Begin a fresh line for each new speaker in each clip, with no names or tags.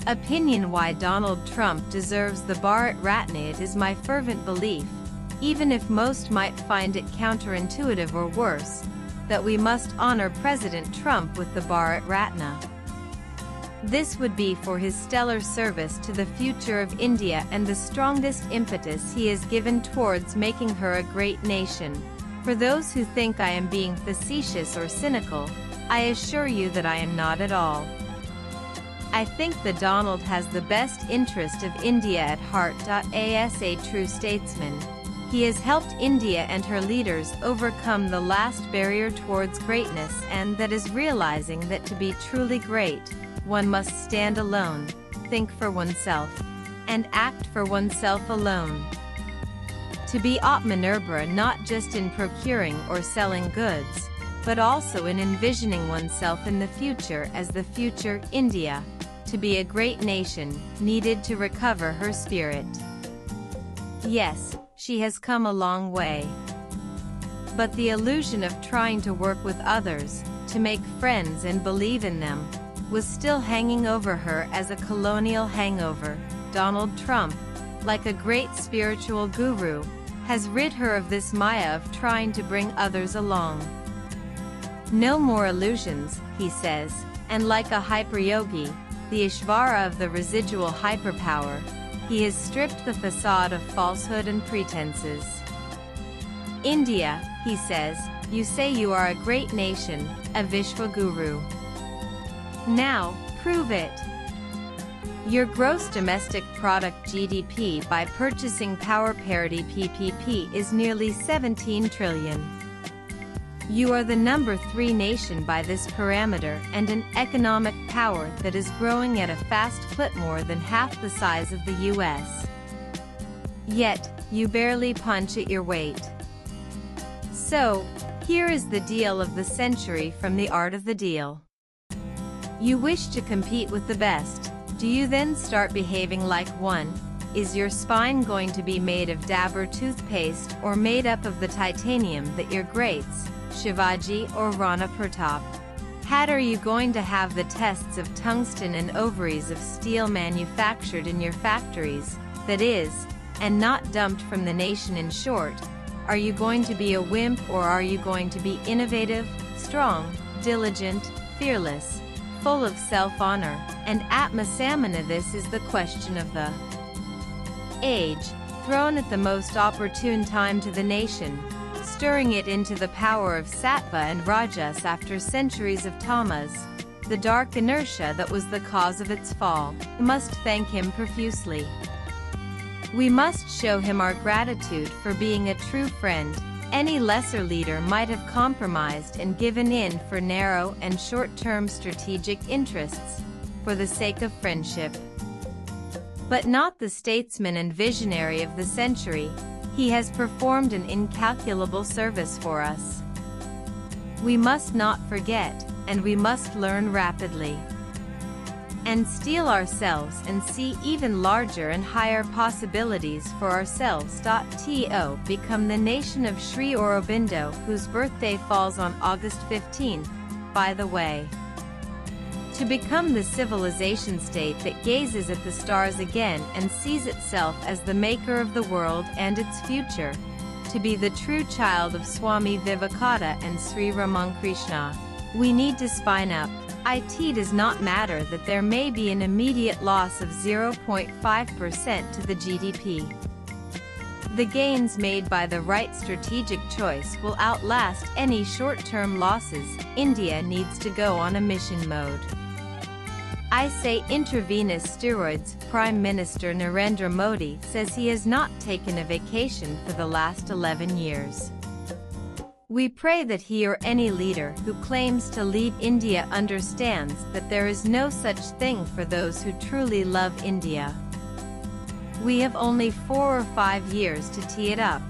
Opinion why Donald Trump deserves the Bharat Ratna. It is my fervent belief, even if most might find it counterintuitive or worse, that we must honor President Trump with the Bharat Ratna. This would be for his stellar service to the future of India and the strongest impetus he has given towards making her a great nation. For those who think I am being facetious or cynical, I assure you that I am not at all. I think that Donald has the best interest of India at heart. As a true statesman, he has helped India and her leaders overcome the last barrier towards greatness, and that is realizing that to be truly great, one must stand alone, think for oneself, and act for oneself alone. To be Atmanirbhar not just in procuring or selling goods, but also in envisioning oneself in the future as the future India. To be a great nation, needed to recover her spirit. Yes, she has come a long way. But the illusion of trying to work with others, to make friends and believe in them, was still hanging over her as a colonial hangover. Donald Trump, like a great spiritual guru, has rid her of this maya of trying to bring others along. No more illusions, he says, and like a hyperyogi, the Ishvara of the residual hyperpower, he has stripped the facade of falsehood and pretenses. India, he says, you say you are a great nation, a Vishwaguru. Now, prove it. Your gross domestic product GDP by purchasing power parity PPP is nearly 17 trillion. You are the number 3 nation by this parameter and an economic power that is growing at a fast clip, more than half the size of the US. Yet, you barely punch at your weight. So, here is the deal of the century from the art of the deal. You wish to compete with the best. Do you then start behaving like one? Is your spine going to be made of Dabur toothpaste or made up of the titanium that your greats, Shivaji or Rana Pratap, had? Are you going to have the tests of tungsten and ovaries of steel manufactured in your factories, that is, and not dumped from the nation? In short, are you going to be a wimp, or are you going to be innovative, strong, diligent, fearless, full of self-honor, and Atma-Samana? This is the question of the age, thrown at the most opportune time to the nation, stirring it into the power of Sattva and Rajas after centuries of Tamas, the dark inertia that was the cause of its fall. We must thank him profusely. We must show him our gratitude for being a true friend. Any lesser leader might have compromised and given in for narrow and short-term strategic interests, for the sake of friendship. But not the statesman and visionary of the century. He has performed an incalculable service for us. We must not forget, and we must learn rapidly, and steel ourselves and see even larger and higher possibilities for ourselves. To become the nation of Sri Aurobindo, whose birthday falls on August 15th, by the way. To become the civilization state that gazes at the stars again and sees itself as the maker of the world and its future. To be the true child of Swami Vivekananda and Sri Ramakrishna. We need to spine up. It does not matter that there may be an immediate loss of 0.5% to the GDP. The gains made by the right strategic choice will outlast any short-term losses. India needs to go on a mission mode. I say intravenous steroids. Prime Minister Narendra Modi says he has not taken a vacation for the last 11 years. We pray that he or any leader who claims to lead India understands that there is no such thing for those who truly love India. We have only 4 or 5 years to tee it up,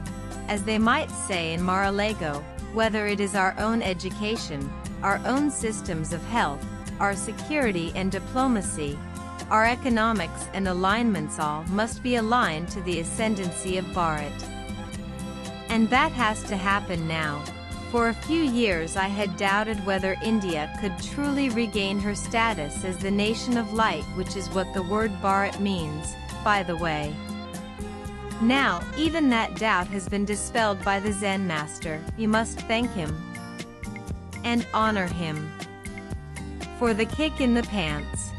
as they might say in Mar-a-Lago, whether it is our own education, our own systems of health, our security and diplomacy, our economics and alignments, all must be aligned to the ascendancy of Bharat. And that has to happen now. For a few years I had doubted whether India could truly regain her status as the nation of light, which is what the word Bharat means, by the way. Now, even that doubt has been dispelled by the Zen master. You must thank him and honor him for the kick in the pants,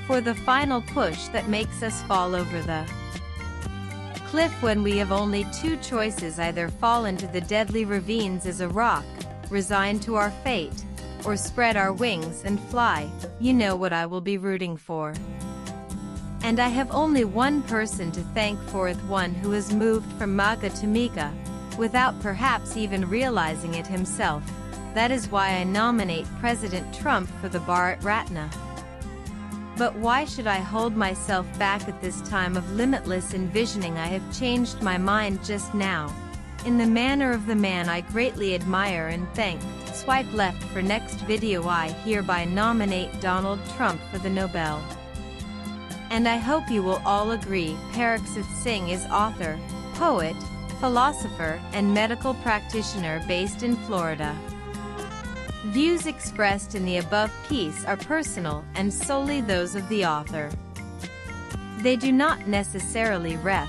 for the final push that makes us fall over the cliff when we have only two choices: either fall into the deadly ravines as a rock, resigned to our fate, or spread our wings and fly. You know what I will be rooting for. And I have only one person to thank for it, one who has moved from Maga to Mika, without perhaps even realizing it himself. That is why I nominate President Trump for the Bharat Ratna. But why should I hold myself back at this time of limitless envisioning? I have changed my mind just now, in the manner of the man I greatly admire and thank. Swipe left for next video. I hereby nominate Donald Trump for the Nobel. And I hope you will all agree. Parikshit Singh is author, poet, philosopher, and medical practitioner based in Florida. Views expressed in the above piece are personal and solely those of the author. They do not necessarily ref